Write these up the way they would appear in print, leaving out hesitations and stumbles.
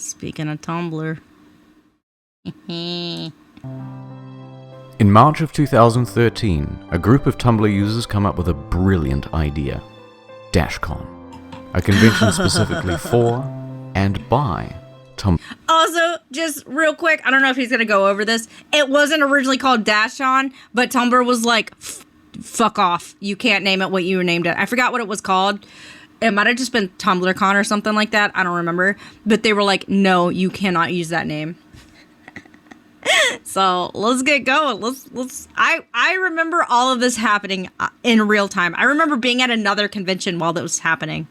Speaking of Tumblr. In March of 2013, a group of Tumblr users come up with a brilliant idea. Dashcon. A convention specifically for and by Tumblr. Also, just real quick, I don't know if he's going to go over this. It wasn't originally called Dashcon, but Tumblr was like, fuck off. You can't name it what you named it. I forgot what it was called. It might have just been TumblrCon or something like that. I don't remember. But they were like, no, you cannot use that name. So let's get going. I remember all of this happening in real time. I remember being at another convention while that was happening.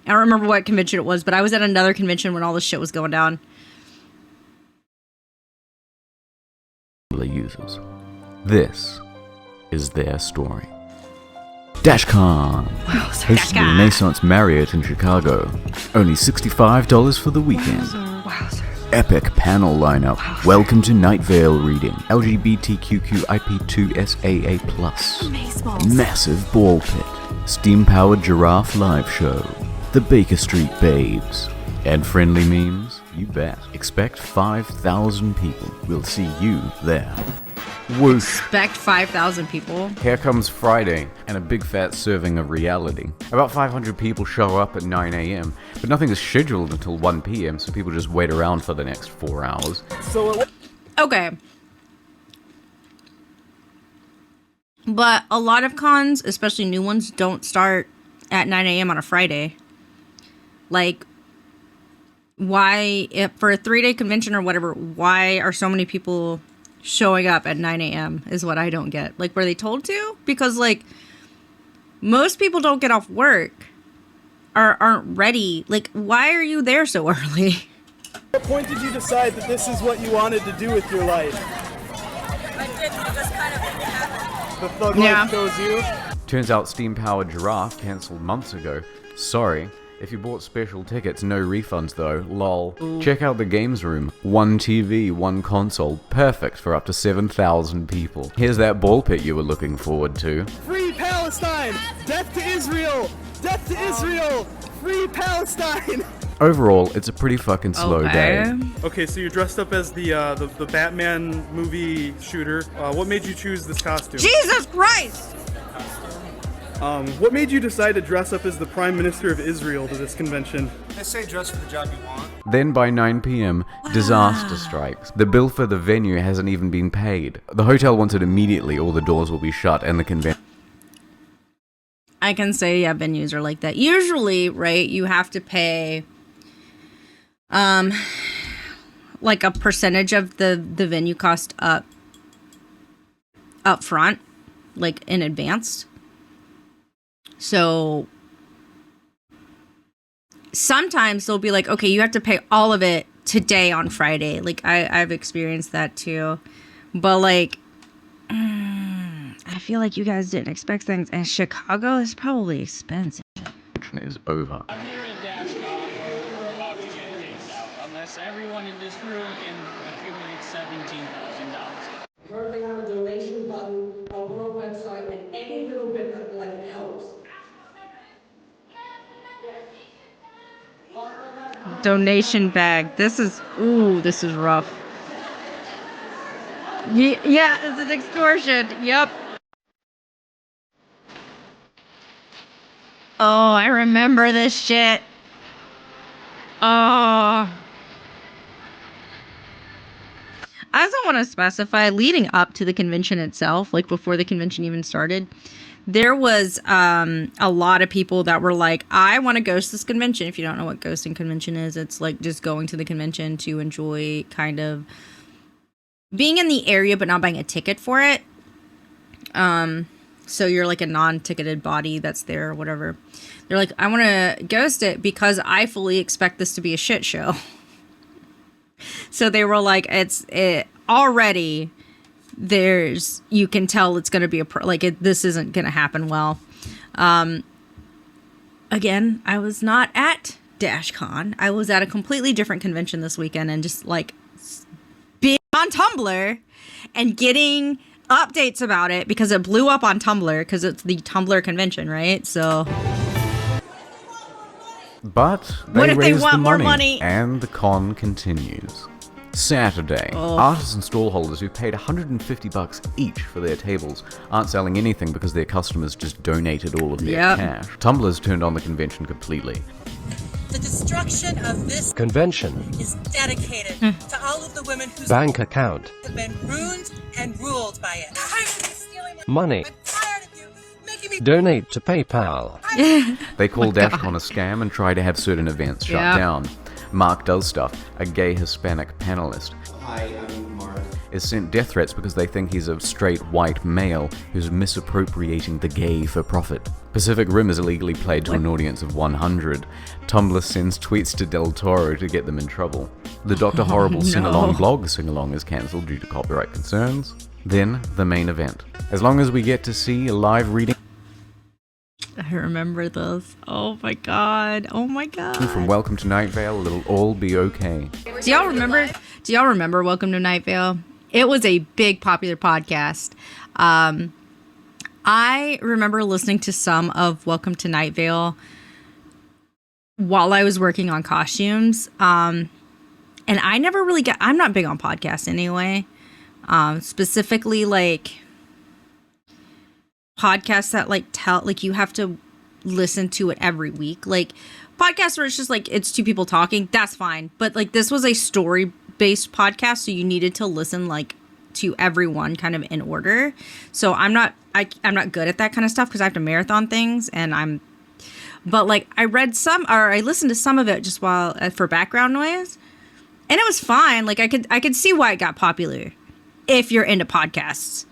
I don't remember what convention it was, but I was at another convention when all this shit was going down. Users. This is their story. Dashcon. Hosted the Renaissance Marriott in Chicago. Only $65 for the weekend. Wowzer. Epic panel lineup. Welcome to Night Vale reading. LGBTQIP2SAA+. Massive ball pit. Steam-powered giraffe live show. The Baker Street Babes. And friendly memes? You bet. Expect 5,000 people. We'll see you there. Whoosh. Expect 5,000 people. Here comes Friday, and a big fat serving of reality. About 500 people show up at 9 a.m., but nothing is scheduled until 1 p.m., so people just wait around for the next 4 hours. Okay. But a lot of cons, especially new ones, don't start at 9 a.m. on a Friday. Like, why, if for a 3-day convention or whatever, why are so many people showing up at 9 a.m. is what I don't get. Like, were they told to? Because, like, most people don't get off work or aren't ready. Like, why are you there so early? At what point did you decide that this is what you wanted to do with your life? I did, it just kind of happened. The thug life chose you? Turns out Steam-powered giraffe cancelled months ago. Sorry. If you bought special tickets, no refunds though, lol. Ooh. Check out the games room. 1 TV, 1 console. Perfect for up to 7,000 people. Here's that ball pit you were looking forward to. Free Palestine! Death to Israel! Death to Israel! Free Palestine! Overall, it's a pretty fucking slow day. Okay, so you're dressed up as the Batman movie shooter. What made you choose this costume? Jesus Christ! What made you decide to dress up as the Prime Minister of Israel to this convention? They say dress for the job you want. Then by 9 p.m., disaster strikes. The bill for the venue hasn't even been paid. The hotel wants it immediately or the doors will be shut and the convention... I can say, yeah, venues are like that. Usually, right, you have to pay, like a percentage of the venue cost up front, like in advance. So sometimes they'll be like, okay, you have to pay all of it today on Friday. Like I've experienced that too. But like, I feel like you guys didn't expect things. And Chicago is probably expensive. ...is over. I'm here at Dashcon. We're about to get kicked out. Unless everyone in this room can accumulate $17,000. Working on a donation button on our website, and any little bit of like helps. Donation bag. This is rough. Yeah, it's an extortion. Yep. Oh, I remember this shit. Oh. I also want to specify, leading up to the convention itself, like before the convention even started, there was a lot of people that were like, I want to ghost this convention. If you don't know what ghosting convention is, it's like just going to the convention to enjoy kind of being in the area but not buying a ticket for it. So you're like a non-ticketed body that's there or whatever. They're like, I want to ghost it because I fully expect this to be a shit show. So they were like, already you can tell it's going to be this isn't going to happen well. Again, I was not at Dashcon. I was at a completely different convention this weekend and just like being on Tumblr and getting updates about it because it blew up on Tumblr because it's the Tumblr convention, right? So But What if they raise want the more money, money? and the con continues. Saturday, artists and stallholders who paid $150 each for their tables aren't selling anything because their customers just donated all of their cash. Tumblr's turned on the convention completely. The destruction of this convention is dedicated to all of the women whose bank account have been ruined and ruled by it. I'm stealing money. I'm tired of you making me Donate to PayPal. They call Dashcon a scam and try to have certain events shut down. Mark Does Stuff, a gay Hispanic panelist, Hi, I'm Mark. is sent death threats because they think he's a straight white male who's misappropriating the gay for profit. Pacific Rim is illegally played to an audience of 100. Tumblr sends tweets to Del Toro to get them in trouble. The Dr. Horrible sing-along blog sing-along is cancelled due to copyright concerns. Then, the main event. As long as we get to see a live reading I remember this. Oh my god. Oh my god. from Welcome to Night Vale, it'll all be okay. Do y'all remember Welcome to Night Vale? It was a big popular podcast. I remember listening to some of Welcome to Night Vale while I was working on costumes. And I never really I'm not big on podcasts anyway. Specifically like podcasts that like you have to listen to it every week. Like podcasts where it's just like it's two people talking, that's fine. But like this was a story based podcast, so you needed to listen like to everyone kind of in order. So I'm not good at that kind of stuff because I have to marathon things but like I listened to some of it just while for background noise, and it was fine. Like I could see why it got popular if you're into podcasts.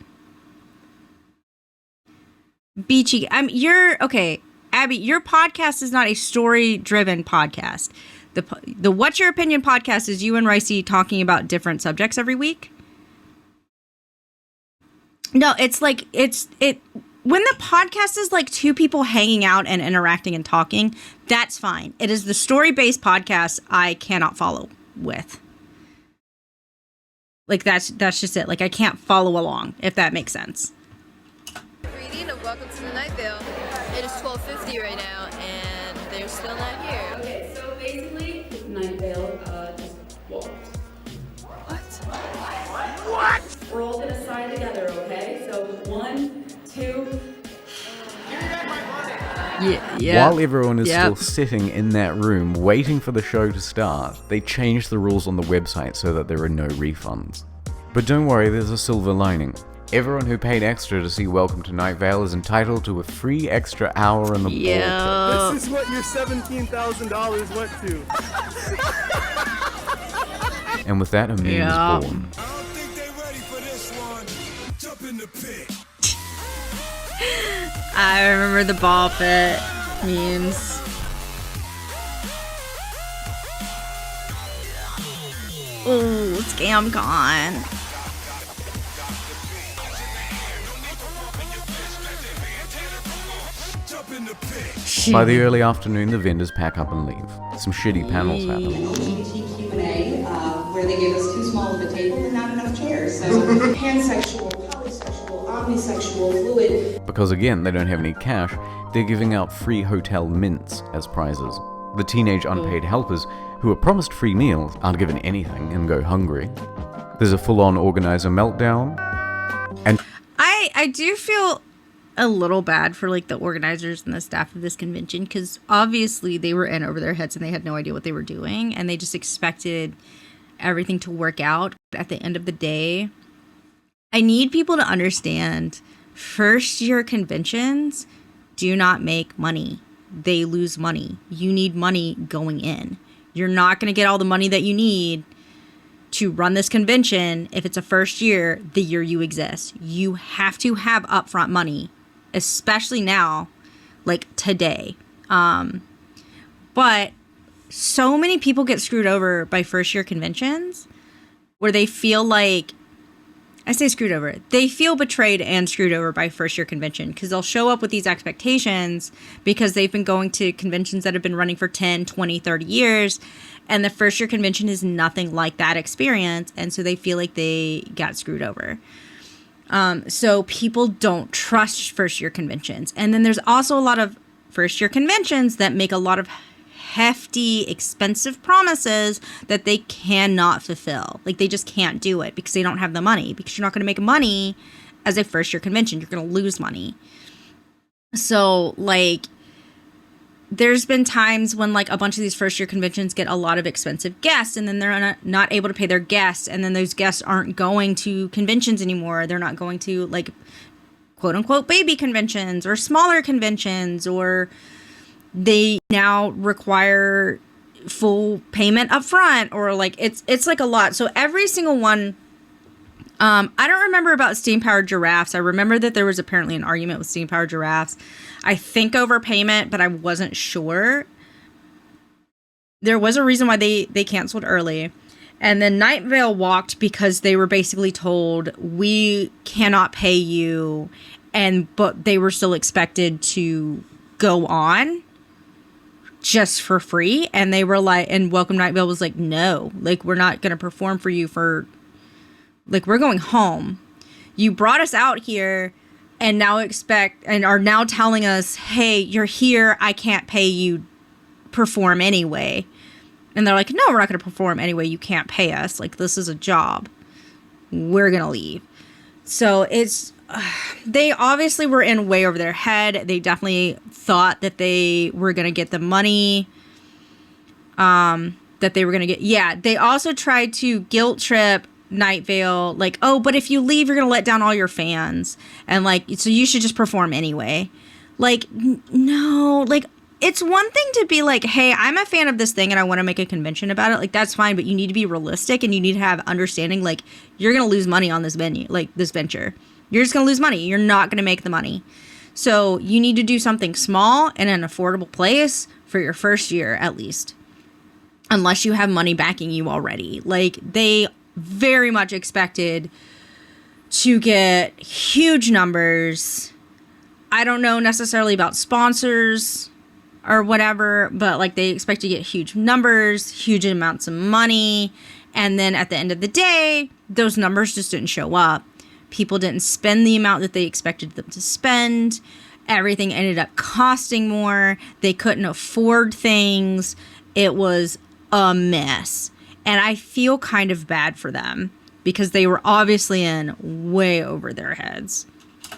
Beachy, Abby, your podcast is not a story-driven podcast. The What's Your Opinion podcast is you and Ricey talking about different subjects every week. No, it's when the podcast is like two people hanging out and interacting and talking, that's fine. It is the story-based podcast I cannot follow with. Like that's just it. Like I can't follow along, if that makes sense. Reading of Welcome to the Night Vale. It is 12:50 right now, and they're still not here. Okay, so basically, Night Vale just walked. What? We're all gonna sign together, okay? So 1, 2. Yeah. While everyone is still sitting in that room waiting for the show to start, they changed the rules on the website so that there are no refunds. But don't worry, there's a silver lining. Everyone who paid extra to see Welcome to Night Vale is entitled to a free extra hour in the ball. This is what your $17,000 went to. And with that, a meme is born. I don't think they're ready for this one. Jump in the pit. I remember the ball pit memes. Ooh, ScamCon. By the early afternoon, the vendors pack up and leave. Some shitty panels happen. LGBTQ&A, where they gave us too small of a table and not enough chairs. So pansexual, polysexual, omnisexual, fluid. Because again, they don't have any cash, they're giving out free hotel mints as prizes. The teenage unpaid helpers, who are promised free meals, aren't given anything and go hungry. There's a full-on organizer meltdown. And I do feel a little bad for like the organizers and the staff of this convention, because obviously they were in over their heads and they had no idea what they were doing, and they just expected everything to work out. At the end of the day, I need people to understand first year conventions do not make money. They lose money. You need money going in. You're not going to get all the money that you need to run this convention if it's a first year, the year you exist. You have to have upfront money, especially now, like today. But so many people get screwed over by first year conventions where they feel like, I say screwed over, they feel betrayed and screwed over by first year convention, because they'll show up with these expectations because they've been going to conventions that have been running for 10, 20, 30 years. And the first year convention is nothing like that experience. And so they feel like they got screwed over. So people don't trust first year conventions. And then there's also a lot of first year conventions that make a lot of hefty, expensive promises that they cannot fulfill. Like, they just can't do it because they don't have the money, because you're not going to make money as a first year convention. You're going to lose money. So, like, there's been times when, like, a bunch of these first year conventions get a lot of expensive guests, and then they're not able to pay their guests, and then those guests aren't going to conventions anymore. They're not going to, like, quote unquote baby conventions or smaller conventions, or they now require full payment up front, or like it's like a lot. So every single one, I don't remember about steam powered giraffes. I remember that there was apparently an argument with steam powered giraffes. I think over payment, but I wasn't sure. There was a reason why they canceled early. And then Night Vale walked because they were basically told, we cannot pay you, but they were still expected to go on just for free. And they were like, and Welcome Night Vale was like, no, like, we're not going to perform for you for, like, we're going home. You brought us out here and now are now telling us, hey, you're here, I can't pay you, perform anyway. And they're like, no, we're not going to perform anyway. You can't pay us. Like, this is a job. We're going to leave. So they obviously were in way over their head. They definitely thought that they were going to get the money that they were going to get. Yeah, they also tried to guilt trip Night Vale, like, oh, but if you leave, you're going to let down all your fans. And, like, so you should just perform anyway. Like, no, like, it's one thing to be like, hey, I'm a fan of this thing and I want to make a convention about it. Like, that's fine, but you need to be realistic and you need to have understanding, like, you're going to lose money on this venue, like, this venture. You're just going to lose money. You're not going to make the money. So you need to do something small in an affordable place for your first year, at least. Unless you have money backing you already. Like, they very much expected to get huge numbers. I don't know necessarily about sponsors or whatever, but, like, they expect to get huge numbers, huge amounts of money. And then at the end of the day, those numbers just didn't show up. People didn't spend the amount that they expected them to spend. Everything ended up costing more. They couldn't afford things. It was a mess. And I feel kind of bad for them because they were obviously in way over their heads.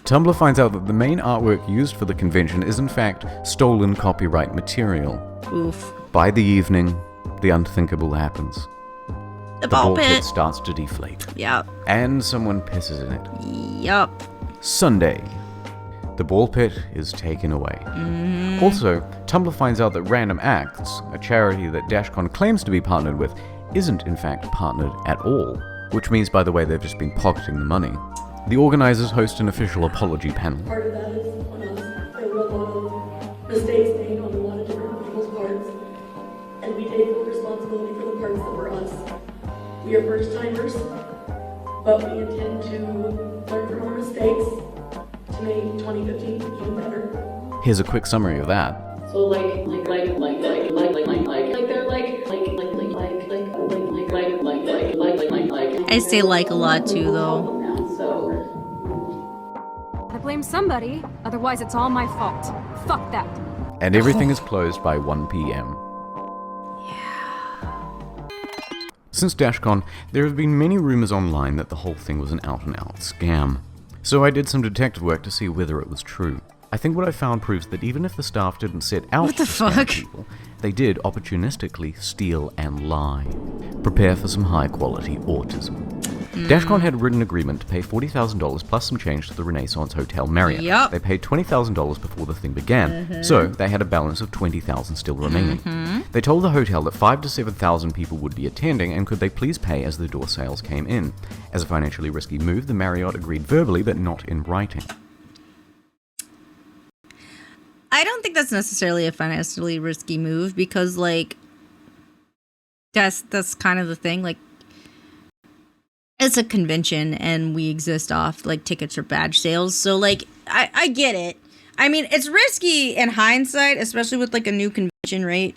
Tumblr finds out that the main artwork used for the convention is in fact stolen copyright material. Oof. By the evening, the unthinkable happens. The ball pit starts to deflate. Yep. And someone pisses in it. Yep. Sunday. The ball pit is taken away. Mm-hmm. Also, Tumblr finds out that Random Acts, a charity that Dashcon claims to be partnered with, isn't in fact partnered at all. Which means, by the way, they've just been pocketing the money. The organizers host an official apology panel. Part of that is on us. There were a lot of mistakes made on a lot of different people's parts. And we take full responsibility for the parts that were us. We are first timers, but we intend to learn from our mistakes to make 2015 even better. Here's a quick summary of that. So I say like a lot too, though. I blame somebody, otherwise it's all my fault. Fuck that. And everything is closed by 1 p.m. Since Dashcon, there have been many rumors online that the whole thing was an out-and-out scam. So I did some detective work to see whether it was true. I think what I found proves that even if the staff didn't set out to scam people, they did opportunistically steal and lie. Prepare for some high-quality autism. Dashcon had a written agreement to pay $40,000 plus some change to the Renaissance Hotel Marriott. Yep. They paid $20,000 before the thing began, so they had a balance of $20,000 still remaining. They told the hotel that 5,000 to 7,000 people would be attending, and could they please pay as the door sales came in. As a financially risky move, the Marriott agreed verbally, but not in writing. I don't think that's necessarily a financially risky move because, like, that's kind of the thing. Like, it's a convention and we exist off, like, tickets or badge sales. So, like, I get it. I mean, it's risky in hindsight, especially with, like, a new convention rate.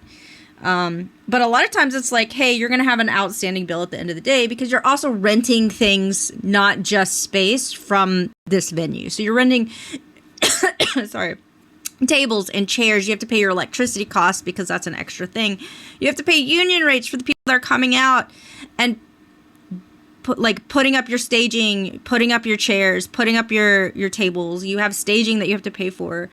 But a lot of times it's like, hey, you're going to have an outstanding bill at the end of the day because you're also renting things, not just space, from this venue. So you're renting, sorry, tables and chairs. You have to pay your electricity costs because that's an extra thing. You have to pay union rates for the people that are coming out and putting up your staging, putting up your chairs, putting up your tables. You have staging that you have to pay for.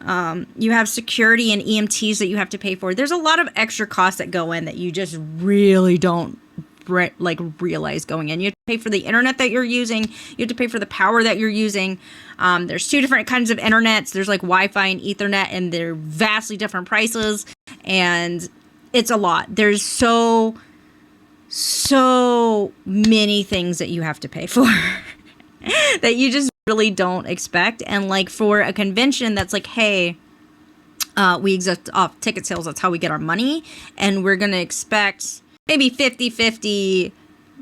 You have security and EMTs that you have to pay for. There's a lot of extra costs that go in that you just really don't realize going in. You have to pay for the internet that you're using. You have to pay for the power that you're using. There's two different kinds of internets. There's like Wi-Fi and Ethernet, and they're vastly different prices. And it's a lot. There's so many things that you have to pay for that you just really don't expect. And like for a convention that's like, hey, we exist off ticket sales, that's how we get our money, and we're gonna expect maybe 50-50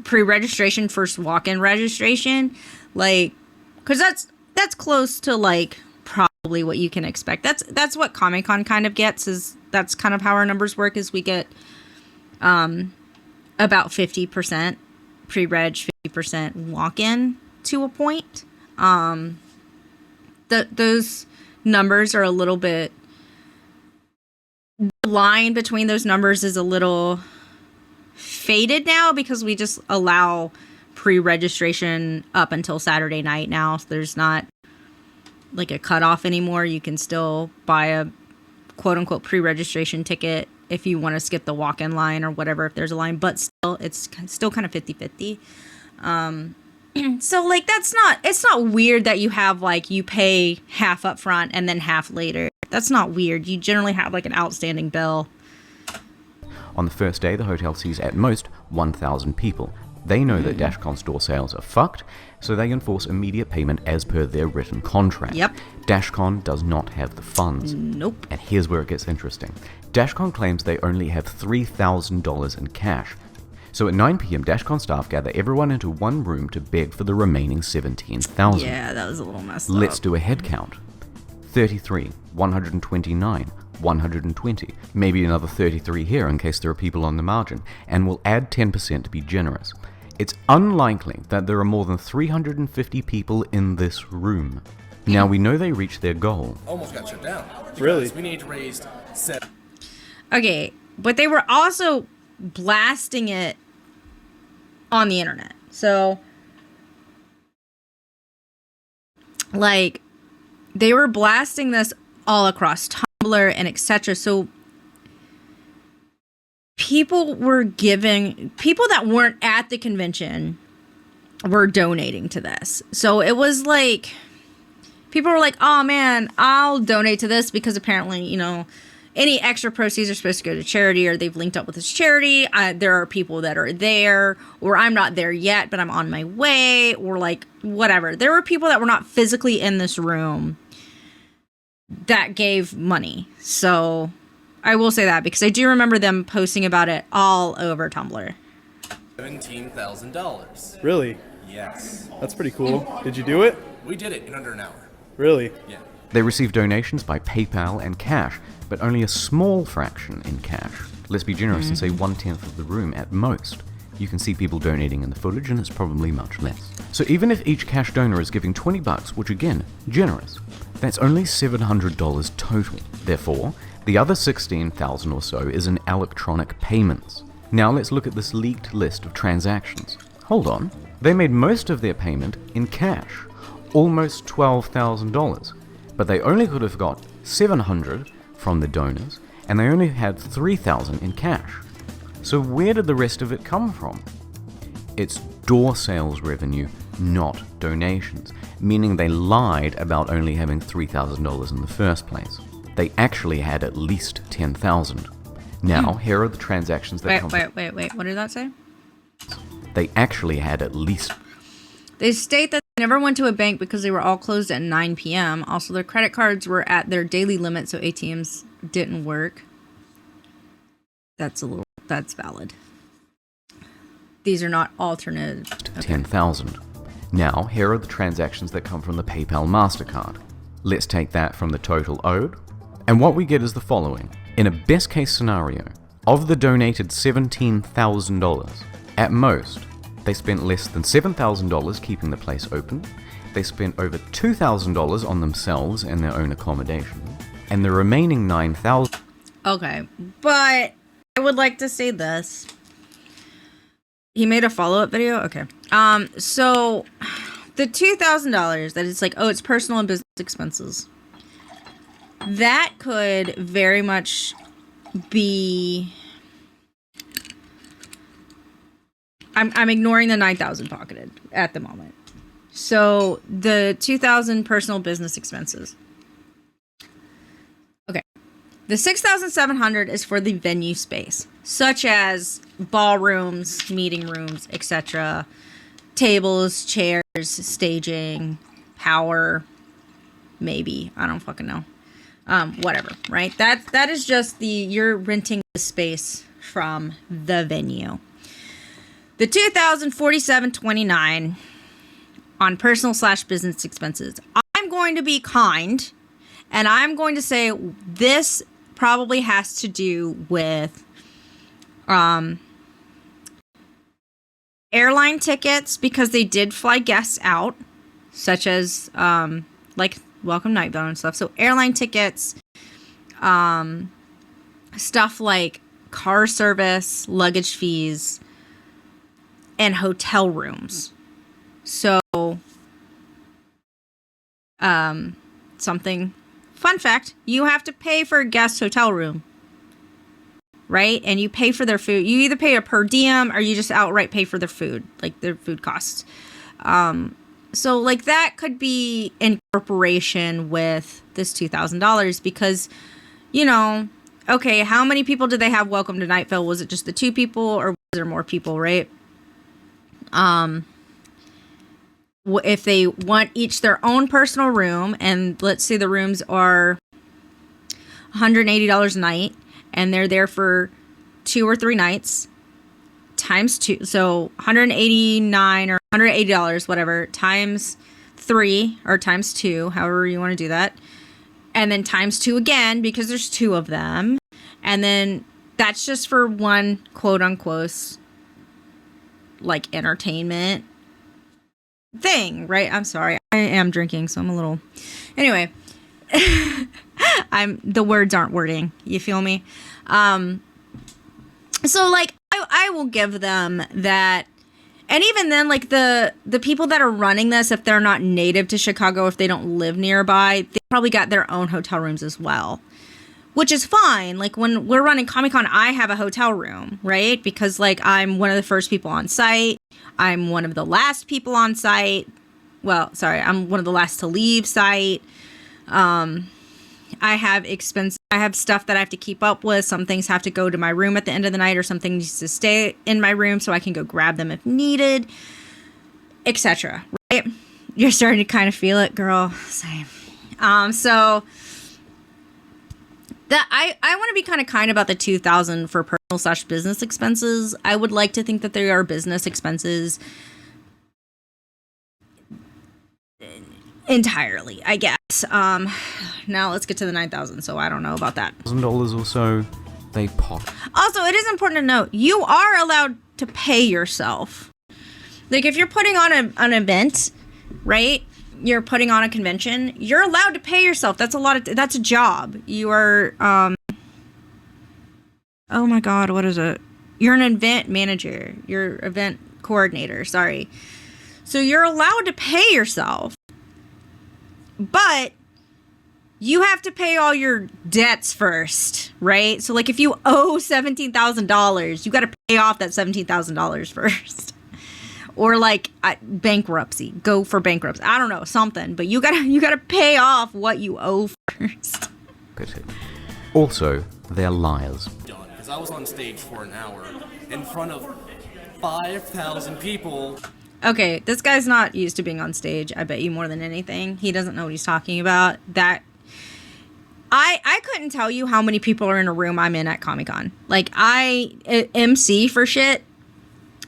pre-registration versus walk-in registration, like, because that's close to like probably what you can expect. That's what Comic-Con kind of gets, is that's kind of how our numbers work, is we get about 50% pre-reg, 50% walk-in to a point. Those numbers are a little bit, the line between those numbers is a little faded now because we just allow pre-registration up until Saturday night now. So there's not like a cutoff anymore. You can still buy a quote-unquote pre-registration ticket if you want to skip the walk-in line or whatever, if there's a line, but still, it's still kind of 50-50. So like, it's not weird that you have like, you pay half up front and then half later. That's not weird. You generally have like an outstanding bill. On the first day, the hotel sees at most 1,000 people. They know that Dashcon store sales are fucked, so they enforce immediate payment as per their written contract. Yep. Dashcon does not have the funds. Nope. And here's where it gets interesting. Dashcon claims they only have $3,000 in cash. So at 9 p.m., Dashcon staff gather everyone into one room to beg for the remaining $17,000. Yeah, that was a little messed up. Let's do a head count. 33, 129, 120, maybe another 33 here in case there are people on the margin, and we'll add 10% to be generous. It's unlikely that there are more than 350 people in this room. Now we know they reached their goal. Almost got shut down. Really? We need to raise 7. Okay, but they were also blasting it on the internet. So, like, they were blasting this all across Tumblr and etc. So people that weren't at the convention were donating to this. So it was like, people were like, oh man, I'll donate to this because apparently, you know, any extra proceeds are supposed to go to charity, or they've linked up with this charity. There are people that are there, or I'm not there yet, but I'm on my way, or like whatever. There were people that were not physically in this room that gave money. So I will say that because I do remember them posting about it all over Tumblr. $17,000. Really? Yes. That's pretty cool. Did you do it? We did it in under an hour. Really? Yeah. They received donations by PayPal and cash, but only a small fraction in cash. Let's be generous and say 1/10 of the room at most. You can see people donating in the footage, and it's probably much less. So even if each cash donor is giving $20, which again, generous, that's only $700 total. Therefore, the other $16,000 or so is in electronic payments. Now let's look at this leaked list of transactions. Hold on. They made most of their payment in cash, almost $12,000, but they only could have got $700 from the donors, and they only had $3,000 in cash. So where did the rest of it come from? It's door sales revenue, not donations, meaning they lied about only having $3,000 in the first place. They actually had at least $10,000. Now, here are the transactions that come from... Wait. What did that say? They actually had at least... They state that they never went to a bank because they were all closed at 9 p.m. Also, their credit cards were at their daily limit, so ATMs didn't work. That's valid. These are not alternative. Okay. 10,000. Now, here are the transactions that come from the PayPal MasterCard. Let's take that from the total owed. And what we get is the following. In a best case scenario, of the donated $17,000, at most, they spent less than $7,000 keeping the place open. They spent over $2,000 on themselves and their own accommodation. and the remaining 9,000... Okay, but I would like to say this. He made a follow-up video? Okay. So the $2,000 that it's like, oh, it's personal and business expenses. That could very much be... I'm ignoring the 9,000 pocketed at the moment. So the 2,000 personal business expenses. Okay. The 6,700 is for the venue space, such as ballrooms, meeting rooms, etc. Tables, chairs, staging, power, maybe. I don't fucking know. Whatever, right? That is just you're renting the space from the venue. The $2,047.29 on personal / business expenses. I'm going to be kind, and I'm going to say this probably has to do with airline tickets, because they did fly guests out, such as like Welcome Night Vale and stuff. So airline tickets, stuff like car service, luggage fees, and hotel rooms. So, fun fact, you have to pay for a guest hotel room, right? And you pay for their food. You either pay a per diem or you just outright pay for their food, like their food costs. So like that could be in corporation with this $2,000 because, you know, okay, how many people did they have welcome to Night Vale? Was it just the 2 people or was there more people, right? If they want each their own personal room, and let's say the rooms are $180 a night, and they're there for 2 or 3 nights, times 2, so $189 or $180, whatever, times 3 or times 2, however you want to do that, and then times 2 again because there's 2 of them, and then that's just for one quote unquote like entertainment thing, right? I'm sorry, I am drinking, so I'm a little... Anyway, the words aren't wording. You feel me? So like, I will give them that, and even then, like the people that are running this, if they're not native to Chicago, if they don't live nearby, they probably got their own hotel rooms as well, which is fine. Like when we're running Comic-Con, I have a hotel room, right? Because like I'm one of the first people on site. I'm one of the last people on site. Well, sorry, I'm one of the last to leave site. I have stuff that I have to keep up with. Some things have to go to my room at the end of the night, or something needs to stay in my room so I can go grab them if needed, etc. Right? You're starting to kind of feel it, girl. Same. So that I want to be kind of about the $2,000 for personal / business expenses. I would like to think that there are business expenses entirely, I guess. Now let's get to the 9,000. So I don't know about that. $1,000 or so they pop. Also, it is important to note you are allowed to pay yourself. Like if you're putting on an event, right? You're putting on a convention, you're allowed to pay yourself. That's a job. You are, oh my God, what is it? You're an event manager. You're event coordinator, sorry. So you're allowed to pay yourself, but you have to pay all your debts first, right? So like if you owe $17,000, you got to pay off that $17,000 first. Or like bankruptcy, go for bankruptcy. I don't know, something. But you gotta pay off what you owe first. Also, they're liars. Because I was on stage for an hour in front of 5,000 people. Okay, this guy's not used to being on stage. I bet you more than anything. He doesn't know what he's talking about. That I couldn't tell you how many people are in a room I'm in at Comic-Con. Like I MC for shit.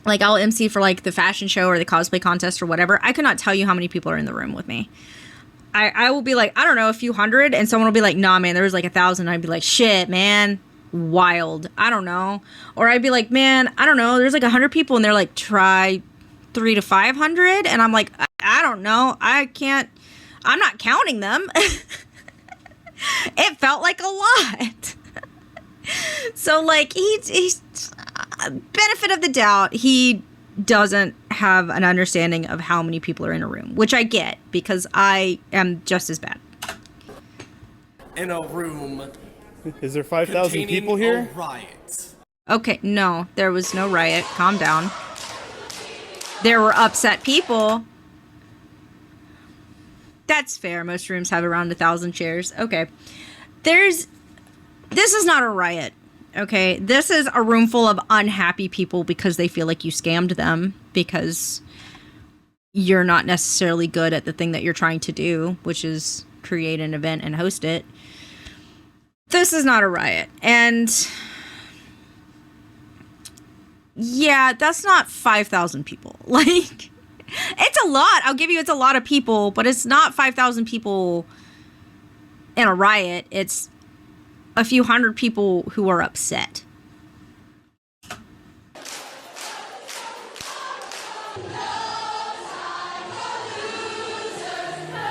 Like, I'll MC for, like, the fashion show or the cosplay contest or whatever. I could not tell you how many people are in the room with me. I will be like, I don't know, a few hundred. And someone will be like, nah, man, there was like 1,000. I'd be like, shit, man. Wild. I don't know. Or I'd be like, man, I don't know. There's like 100 people. And they're like, try 300 to 500. And I'm like, I don't know. I'm not counting them. It felt like a lot. So, like, he's benefit of the doubt, he doesn't have an understanding of how many people are in a room, which I get because I am just as bad. In a room. Is there 5,000 people here? Riot. Okay, no, there was no riot. Calm down. There were upset people. That's fair. Most rooms have around 1,000 chairs. Okay. This is not a riot. Okay. This is a room full of unhappy people because they feel like you scammed them because you're not necessarily good at the thing that you're trying to do, which is create an event and host it. This is not a riot. And yeah, that's not 5,000 people. Like, it's a lot. I'll give you it's a lot of people, but it's not 5,000 people in a riot. It's a few hundred people who are upset.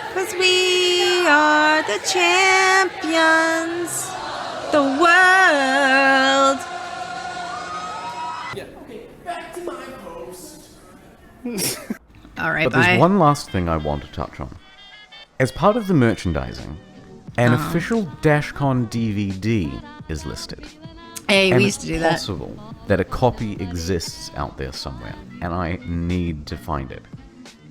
Because we are the champions. The world. Yeah, okay, back to my post. All right, but bye. there's one last thing I want to touch on. As part of the merchandising, an official Dashcon DVD is listed. Hey, and we used to do that. It's possible that a copy exists out there somewhere, and I need to find it.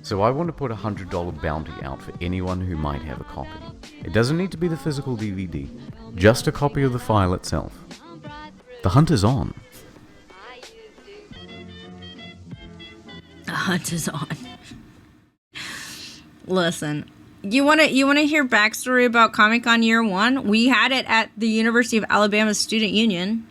So I want to put a $100 bounty out for anyone who might have a copy. It doesn't need to be the physical DVD, just a copy of the file itself. The hunt is on. The hunt is on. Listen, you wanna hear backstory about Comic-Con Year 1? We had it at the University of Alabama Student Union.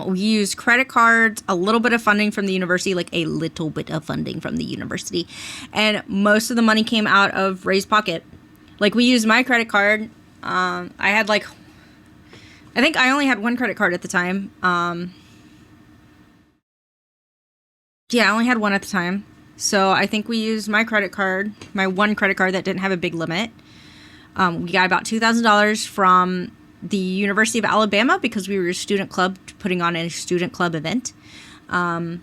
We used credit cards, a little bit of funding from the university, like a little bit of funding from the university, and most of the money came out of Ray's pocket. Like, we used my credit card. I think I only had one credit card at the time. Yeah, I only had one at the time. So I think we used my credit card, my one credit card that didn't have a big limit. We got about $2,000 from the University of Alabama because we were a student club putting on a student club event. And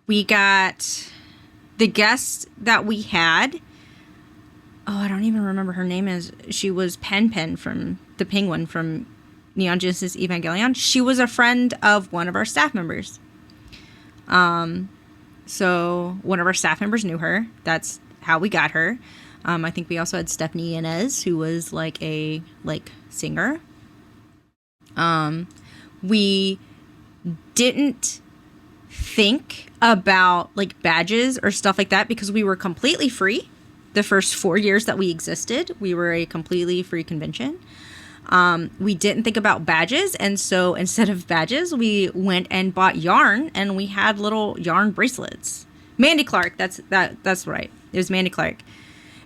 we got the guest that we had. Oh, I don't even remember her name is. She was Pen from the Penguin from Neon Genesis Evangelion. She was a friend of one of our staff members. So one of our staff members knew her. That's how we got her. I think we also had Stephanie Inez, who was like a singer. We didn't think about like badges or stuff like that because we were completely free. The first 4 years that we existed, we were a completely free convention. We didn't think about badges, and so instead of badges, we went and bought yarn, and we had little yarn bracelets. Mandy Clark, that's right. It was Mandy Clark.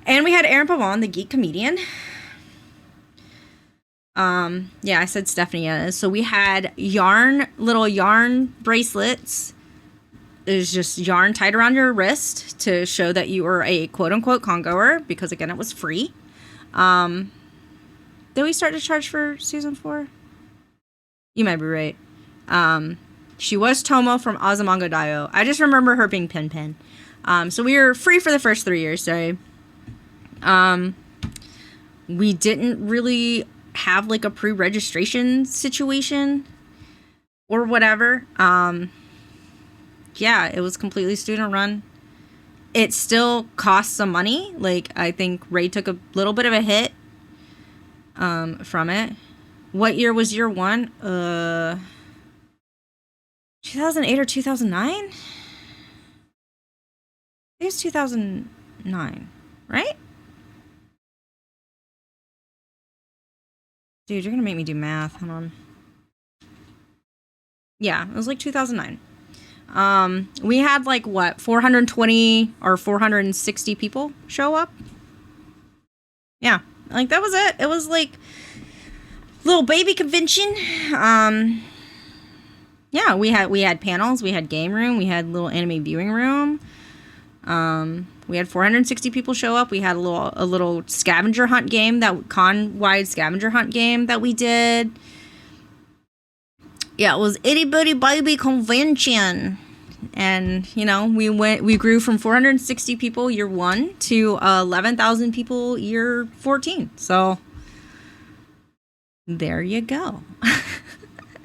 And we had Aaron Pavon, the geek comedian. Yeah, I said Stephanie Inez. So we had little yarn bracelets. There's just yarn tied around your wrist to show that you were a quote-unquote congoer, because, again, it was free. Did we start to charge for season 4? You might be right. She was Tomo from Azamango Daioh. I just remember her being Pen. So we were free for the first 3 years, sorry. We didn't really have like a pre-registration situation or whatever. Yeah, it was completely student run. It still cost some money. Like, I think Ray took a little bit of a hit from it. What year was year 1? 2008 or 2009? It was 2009, right? Dude, you're gonna make me do math. Hold on. Yeah, it was like 2009. We had like, what, 420 or 460 people show up? Yeah, like that was it. It was like little baby convention. Yeah, we had panels, we had game room, we had little anime viewing room. We had 460 people show up. We had a little scavenger hunt game, that con-wide scavenger hunt game that we did. Yeah, it was itty bitty baby convention. And, you know, we grew from 460 people year 1 to 11,000 people year 14. So there you go.